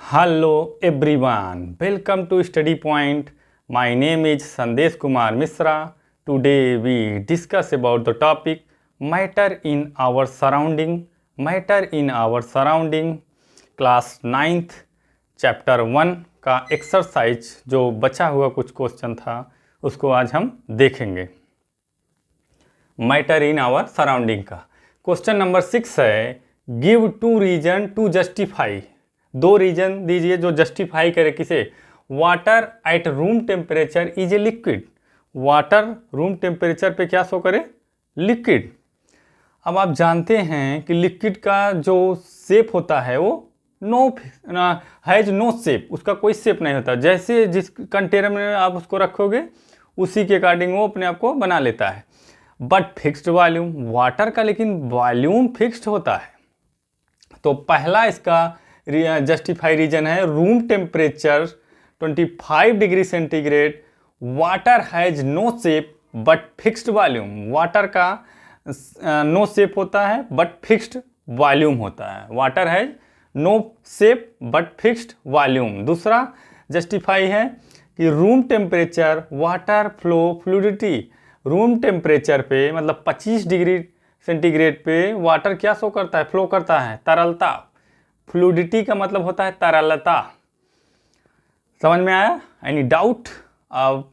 Hello everyone, welcome to Study Point. My name is Sandesh Kumar Misra. Today we discuss about the topic matter in our surrounding. Matter in our surrounding. Class 9th chapter 1 का exercise जो बचा हुआ कुछ question था उसको आज हम देखेंगे। मैटर इन आवर सराउंडिंग का क्वेश्चन नंबर 6 है, give two reason to justify. दो रीजन दीजिए जो जस्टिफाई करे किसे। Water at room temperature is a liquid. Water room temperature पे क्या शो करे? लिक्विड। अब आप जानते हैं कि लिक्विड का जो शेप होता है वो हैज नो शेप, उसका कोई शेप नहीं होता। जैसे जिस कंटेनर में आप उसको रखोगे उसी के अकॉर्डिंग वो अपने आप को बना लेता है। बट फिक्स्ड वॉल्यूम, वाटर का लेकिन वॉल्यूम फिक्स्ड होता है। तो पहला इसका जस्टिफाई रीजन है room temperature 25 degree centigrade. Water has no shape but fixed volume. Water का नो शेप होता है बट फिक्स्ड वॉल्यूम होता है। Water has no shape but fixed volume. दूसरा जस्टिफाई है कि room temperature water flow fluidity. Room temperature पे मतलब 25 डिग्री सेंटीग्रेड पे वाटर क्या शो करता है? फ्लो करता है, तरलता। फ्लूइडिटी का मतलब होता है तरलता। समझ में आया? Any doubt? अब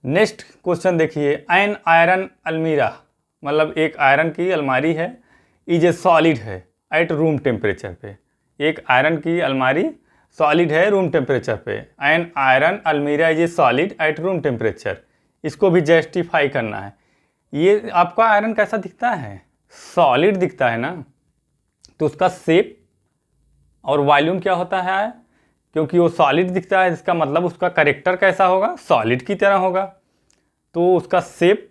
नेक्स्ट क्वेश्चन देखिए, एन आयरन अलमीरा मतलब एक आयरन की अलमारी है, इज ए सॉलिड है एट रूम टेम्परेचर पे। एक आयरन की अलमारी सॉलिड है रूम टेम्परेचर पे। एन आयरन अलमीरा is a solid eight room temperature. इसको भी जस्टिफाई करना है। ये आपका आयरन कैसा दिखता है? सॉलिड दिखता है ना, तो उसका शेप और वॉल्यूम क्या होता है? क्योंकि वो सॉलिड दिखता है इसका मतलब उसका कैरेक्टर कैसा होगा? सॉलिड की तरह होगा। तो उसका शेप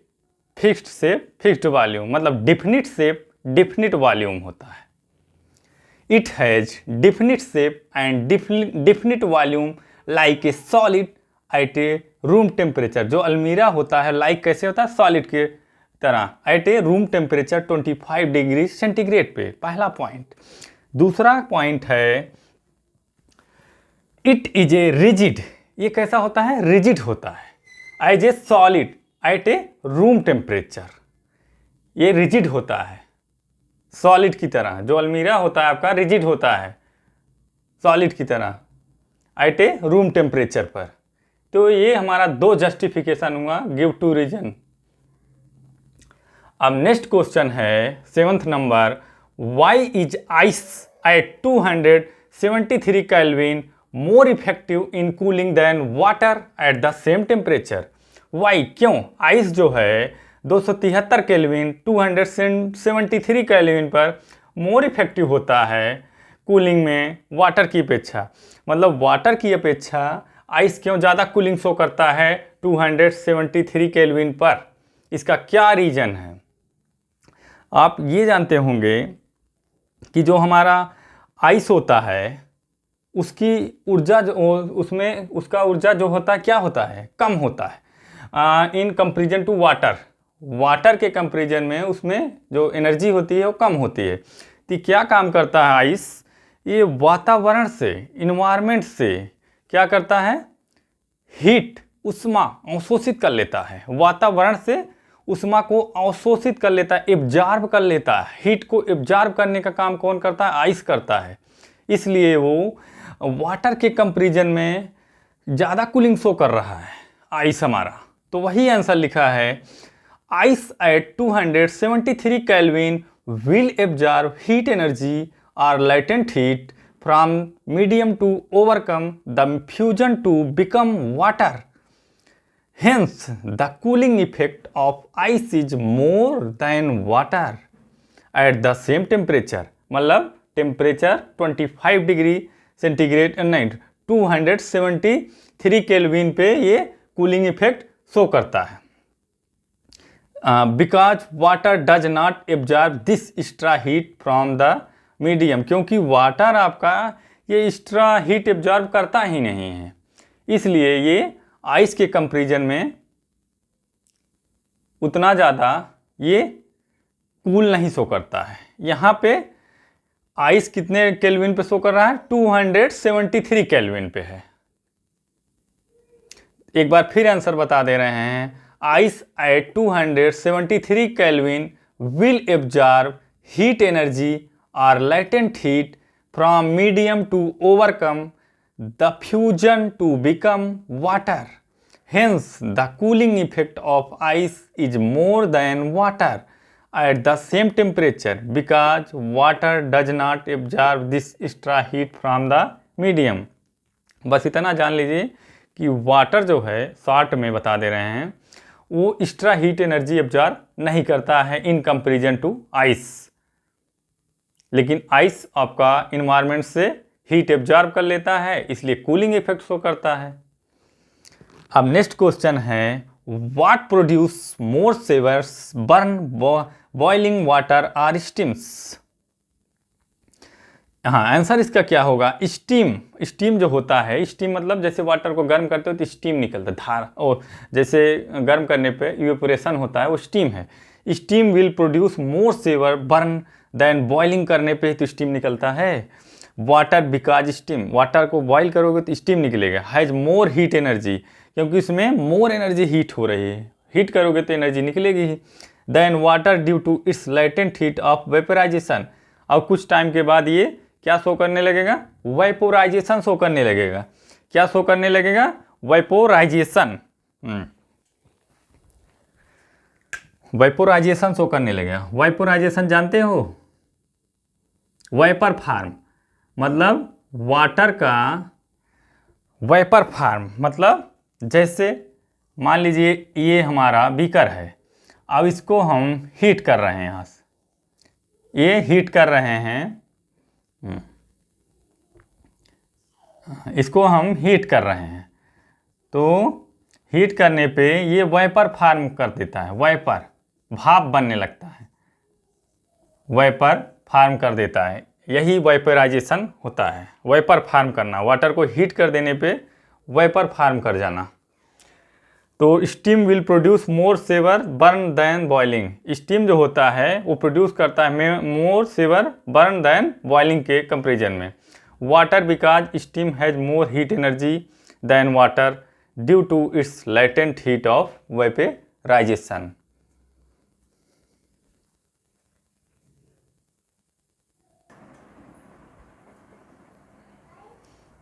फिक्स्ड वॉल्यूम मतलब डिफिनिट शेप डिफिनिट वॉल्यूम होता है। It has definite shape and definite volume like a solid at a room temperature. जो अलमीरा होता है लाइक कैसे होता है? सॉलिड के तरह eight a room temperature 25 degree centigrade पे। पहला पॉइंट। दूसरा पॉइंट है इट इज ए रिजिड। ये कैसा होता है? रिजिड होता है as a solid at a room temperature. ये रिजिड होता है सॉलिड की तरह। जो अलमीरा होता है आपका रिजिड होता है सॉलिड की तरह एट ए रूम टेम्परेचर पर। तो ये हमारा दो जस्टिफिकेशन हुआ, गिव टू रीजन। अब नेक्स्ट क्वेश्चन है 7th नंबर, why is ice at 273 kelvin more effective in cooling than water at the same temperature. Why, क्यों? आइस जो है 273 केल्विन 273 केल्विन पर मोर इफेक्टिव होता है कूलिंग में वाटर की अपेक्षा। मतलब वाटर की अपेक्षा आइस क्यों ज़्यादा कूलिंग शो करता है 273 केल्विन पर? इसका क्या रीज़न है? आप ये जानते होंगे कि जो हमारा आइस होता है उसकी ऊर्जा जो उसमें उसका ऊर्जा जो होता है क्या होता है? कम होता है in comparison to water. Water के कंपेरिजन में उसमें जो एनर्जी होती है वो कम होती है। तो क्या काम करता है आइस? ये वातावरण से, इन्वायरमेंट से क्या करता है? हीट, उष्मा अवशोषित कर लेता है। वातावरण से उष्मा को अवशोषित कर लेता है, एब्जॉर्ब कर लेता है। हीट को एब्जॉर्ब करने का काम कौन करता है? आइस करता है। इसलिए वो वाटर के कंपेरिजन में ज़्यादा कूलिंग शो कर रहा है आइस हमारा। तो वही आंसर लिखा है, ice at 273 kelvin will absorb heat energy और latent heat from medium to overcome the fusion to become water. Hence, the cooling effect of ice is more than water at the same temperature. मतलब temperature 25 degree centigrade नहीं 273 kelvin पे ये cooling effect show करता है। Because water does not absorb this extra heat from the medium. क्योंकि water आपका ये extra heat absorb करता ही नहीं है, इसलिए ये आइस के कंपेरिजन में उतना ज़्यादा ये कूल नहीं शो करता है। यहाँ पे आइस कितने केल्विन पे शो कर रहा है? 273 केल्विन पे है। एक बार फिर आंसर बता दे रहे हैं, ice at 273 kelvin will absorb heat energy or latent heat from medium to overcome the fusion to become water. Hence, the cooling effect of ice is more than water at the same temperature because water does not absorb this extra heat from the medium. बस इतना जान लीजिए कि water जो है, short में बता दे रहे हैं, वो एक्स्ट्रा हीट एनर्जी एब्जॉर्ब नहीं करता है इन कंपैरिजन टू आइस। लेकिन आइस आपका इन्वायरमेंट से हीट एब्जॉर्ब कर लेता है, इसलिए कूलिंग इफेक्ट शो करता है। अब नेक्स्ट क्वेश्चन है, what produce more severe burn boiling water और स्टीम्स? हाँ, आंसर इसका क्या होगा? स्टीम जो होता है, स्टीम मतलब जैसे वाटर को गर्म करते हो तो स्टीम निकलता है, धार, और जैसे गर्म करने पे इवेपोरेशन होता है, वो स्टीम है। Steam will produce more severe burn than boiling करने पे तो स्टीम निकलता है। वाटर बिकॉज स्टीम, वाटर को बॉइल करोगे तो स्टीम निकलेगा। हैज़ मोर हीट एनर्जी, क्योंकि इसमें मोर एनर्जी हीट हो रही है, हीट करोगे तो एनर्जी निकलेगी ही। Then water due to its latent heat of vaporisation, और कुछ टाइम के बाद ये क्या शो करने लगेगा? वेपोराइजेशन शो करने लगेगा। क्या शो करने लगेगा? वेपोराइजेशन। वेपोराइजेशन शो करने लगेगा। वेपोराइजेशन जानते हो? वेपर फार्म मतलब वाटर का वेपर फार्म, मतलब जैसे मान लीजिए ये हमारा बीकर है, अब इसको हम हीट कर रहे हैं, यहाँ से ये हीट कर रहे हैं, इसको हम हीट कर रहे हैं, तो हीट करने पे ये वेपर फार्म कर देता है, वेपर भाप बनने लगता है, वेपर फार्म कर देता है, यही वेपराइजेशन होता है। वेपर फार्म करना, वाटर को हीट कर देने पे वेपर फार्म कर जाना। तो steam will produce more severe burn than boiling, steam जो होता है वो प्रोड्यूस करता है more severe burn than boiling के कंपेरिजन में। Water because steam has more heat energy than water due to its latent heat of vaporisation.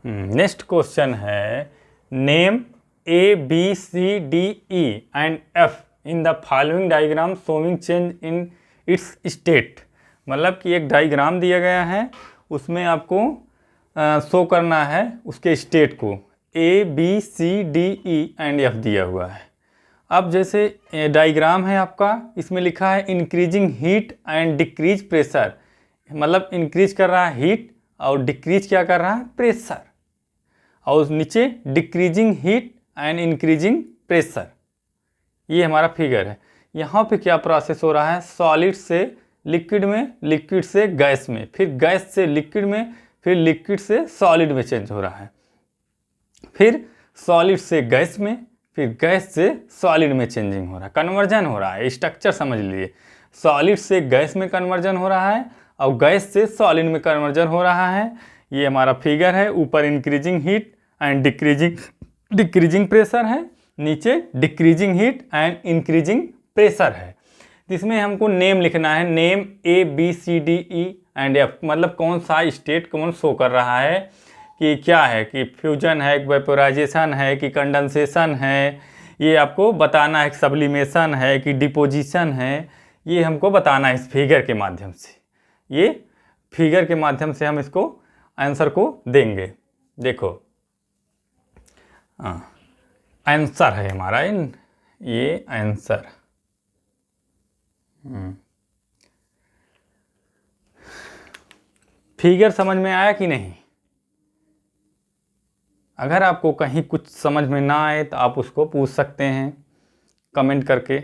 Next question है, name A, B, C, D, E and F in the following diagram showing change in its state। मतलब कि एक diagram दिया गया है, उसमें आपको show करना है उसके स्टेट को। A, B, C, D, E and F दिया हुआ है। अब जैसे डायग्राम है आपका, इसमें लिखा है increasing heat and decrease pressure, मतलब इंक्रीज कर रहा है हीट और डिक्रीज क्या कर रहा है? प्रेशर। और नीचे decreasing heat and increasing pressure, ये हमारा फिगर है। यहाँ पे क्या प्रोसेस हो रहा है? सॉलिड से लिक्विड में, लिक्विड से गैस में, फिर गैस से लिक्विड में, फिर लिक्विड से सॉलिड में चेंज हो रहा है, फिर सॉलिड से गैस में, फिर गैस से सॉलिड में चेंजिंग हो रहा है, कन्वर्जन हो रहा है। स्ट्रक्चर समझ लीजिए, सॉलिड से गैस में कन्वर्जन हो रहा है और गैस से सॉलिड में कन्वर्जन हो रहा है। ये हमारा फिगर है, ऊपर increasing heat and decreasing pressure है, नीचे decreasing heat and increasing pressure है। इसमें हमको नेम लिखना है, name A, B, C, D, E and F, मतलब कौन सा स्टेट कौन शो कर रहा है, कि क्या है, कि फ्यूजन है, वेपोराइजेशन है, कि कंडेंसेशन है, ये आपको बताना है, सब्लिमेशन है कि डिपोजिशन है, ये हमको बताना है इस फिगर के माध्यम से। ये फिगर के माध्यम से हम इसको आंसर को देंगे। देखो आंसर है हमारा ये आंसर। फिगर समझ में आया कि नहीं? अगर आपको कहीं कुछ समझ में ना आए तो आप उसको पूछ सकते हैं कमेंट करके,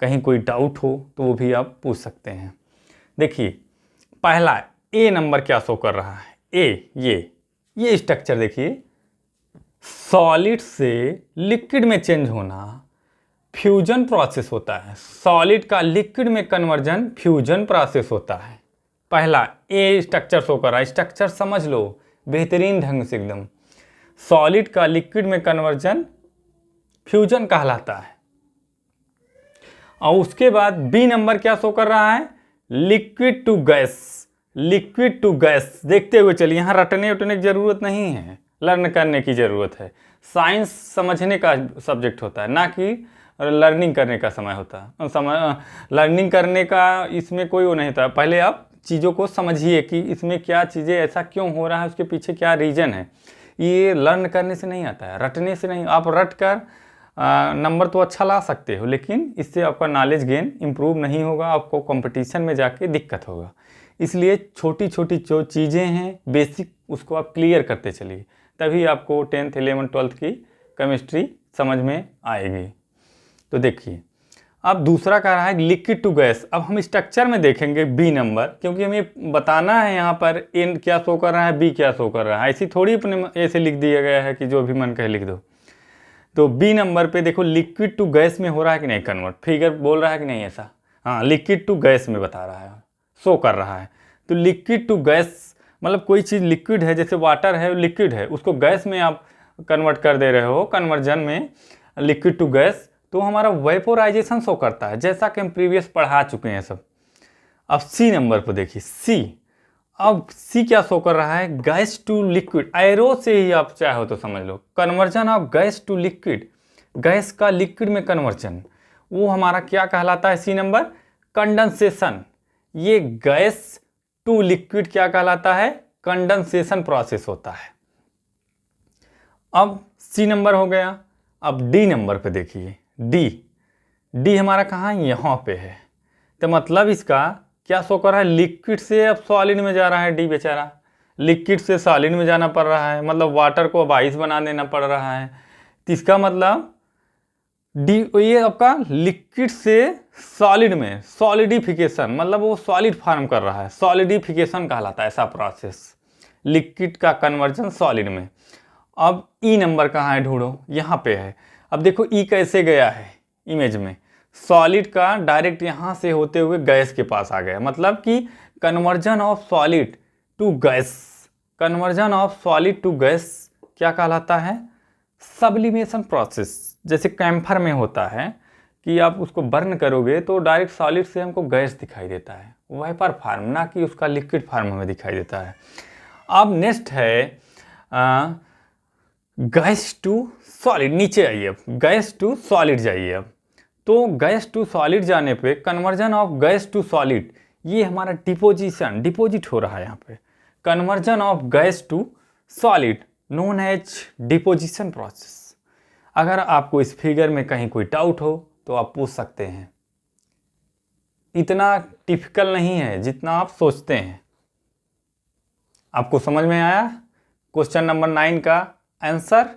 कहीं कोई डाउट हो तो वो भी आप पूछ सकते हैं। देखिए पहला ए नंबर क्या शो कर रहा है? ए, ये स्ट्रक्चर देखिए, सॉलिड से लिक्विड में चेंज होना फ्यूजन प्रोसेस होता है। सॉलिड का लिक्विड में कन्वर्जन फ्यूजन प्रोसेस होता है। पहला ए स्ट्रक्चर शो कर रहा है, स्ट्रक्चर समझ लो बेहतरीन ढंग से एकदम। सॉलिड का लिक्विड में कन्वर्जन फ्यूजन कहलाता है। और उसके बाद बी नंबर क्या शो कर रहा है, liquid to gas, liquid to gas. देखते हुए चलिए, यहाँ रटने उटने की जरूरत नहीं है, लर्न करने की जरूरत है। साइंस समझने का सब्जेक्ट होता है, ना कि लर्निंग करने का समय होता है। लर्निंग करने का इसमें कोई वो नहीं था। पहले आप चीज़ों को समझिए कि इसमें क्या चीज़ें ऐसा क्यों हो रहा है, उसके पीछे क्या रीज़न है। ये लर्न करने से नहीं आता है, रटने से नहीं। आप रट कर नंबर तो अच्छा ला सकते हो, लेकिन इससे आपका नॉलेज गेन इम्प्रूव नहीं होगा, आपको कंपटीशन में जाके दिक्कत होगा। इसलिए छोटी छोटी जो चीज़ें हैं बेसिक, उसको आप क्लियर करते चलिए, तभी आपको 10th 11th 12th की केमिस्ट्री समझ में आएगी। तो देखिए, अब दूसरा कह रहा है लिक्विड टू गैस। अब हम स्ट्रक्चर में देखेंगे बी नंबर, क्योंकि हमें बताना है यहाँ पर ए क्या शो कर रहा है, बी क्या शो कर रहा है। ऐसी थोड़ी अपने ऐसे लिख दिया गया है कि जो भी मन कहे लिख दो। तो बी नंबर पे देखो लिक्विड टू गैस में हो रहा है कि नहीं कन्वर्ट, फिगर बोल रहा है कि नहीं ऐसा। हाँ, लिक्विड टू गैस में बता रहा है, शो कर रहा है। तो लिक्विड टू गैस मतलब कोई चीज़ लिक्विड है, जैसे वाटर है लिक्विड है, उसको गैस में आप कन्वर्ट कर दे रहे हो, कन्वर्जन में लिक्विड टू गैस, तो हमारा वेपोराइजेशन शो करता है, जैसा कि हम प्रीवियस पढ़ा चुके हैं सब। अब सी नंबर पर देखिए, सी। अब सी क्या शो कर रहा है, गैस टू लिक्विड। एरो से ही आप चाहो तो समझ लो, conversion of gas to liquid, gas का लिक्विड में कन्वर्जन, वो हमारा क्या कहलाता है सी नंबर, कंडेंसेशन। ये गैस टू लिक्विड क्या कहलाता है, कंडेंसेशन प्रोसेस होता है। अब सी नंबर हो गया। अब डी नंबर पे देखिए, डी। डी हमारा कहाँ है, यहाँ पे है। तो मतलब इसका क्या शो कर रहा है, लिक्विड से अब सॉलिड में जा रहा है। डी बेचारा लिक्विड से सॉलिड में जाना पड़ रहा है, मतलब वाटर को अब आइस बना देना पड़ रहा है। तो इसका मतलब डी, ये आपका लिक्विड से सॉलिड में सॉलिडिफिकेशन, मतलब वो सॉलिड फॉर्म कर रहा है, सॉलिडिफिकेशन कहलाता है ऐसा प्रोसेस, लिक्विड का कन्वर्जन सॉलिड में। अब ई नंबर कहाँ है, ढूंढो, यहाँ पे है। अब देखो ई कैसे गया है इमेज में, सॉलिड का डायरेक्ट यहाँ से होते हुए गैस के पास आ गया, मतलब कि conversion of solid to gas, conversion of solid to gas क्या कहलाता है, सब्लिमेशन प्रोसेस। जैसे कैम्फर में होता है कि आप उसको बर्न करोगे तो डायरेक्ट सॉलिड से हमको गैस दिखाई देता है, वेपर फार्म, ना कि उसका लिक्विड फार्म हमें दिखाई देता है। अब नेक्स्ट है गैस टू सॉलिड। नीचे आइए, अब गैस टू सॉलिड जाइए। अब तो गैस टू सॉलिड जाने पे conversion of gas to solid, ये हमारा डिपोजिशन, डिपोजिट हो रहा है यहाँ पे, conversion of gas to solid known as deposition process. अगर आपको इस फिगर में कहीं कोई डाउट हो तो आप पूछ सकते हैं, इतना टिपिकल नहीं है जितना आप सोचते हैं। आपको समझ में आया क्वेश्चन नंबर 9 का आंसर।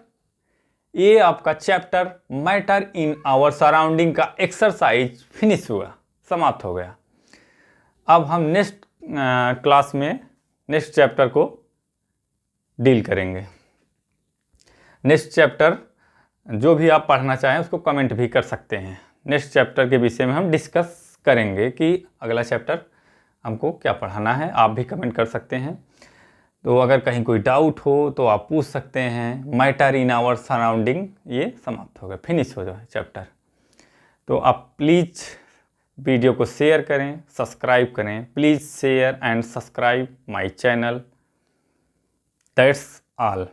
ये आपका chapter matter in our surrounding का एक्सरसाइज फिनिश हुआ, समाप्त हो गया। अब हम नेक्स्ट क्लास में नेक्स्ट चैप्टर को डील करेंगे। नेक्स्ट चैप्टर जो भी आप पढ़ना चाहें उसको कमेंट भी कर सकते हैं। नेक्स्ट चैप्टर के विषय में हम डिस्कस करेंगे कि अगला चैप्टर हमको क्या पढ़ाना है, आप भी कमेंट कर सकते हैं। तो अगर कहीं कोई डाउट हो तो आप पूछ सकते हैं। मैटर इन आवर सराउंडिंग ये समाप्त हो गया, फिनिश हो जाए चैप्टर। तो आप प्लीज़ वीडियो को शेयर करें, सब्सक्राइब करें। Please share and subscribe my channel. That's all.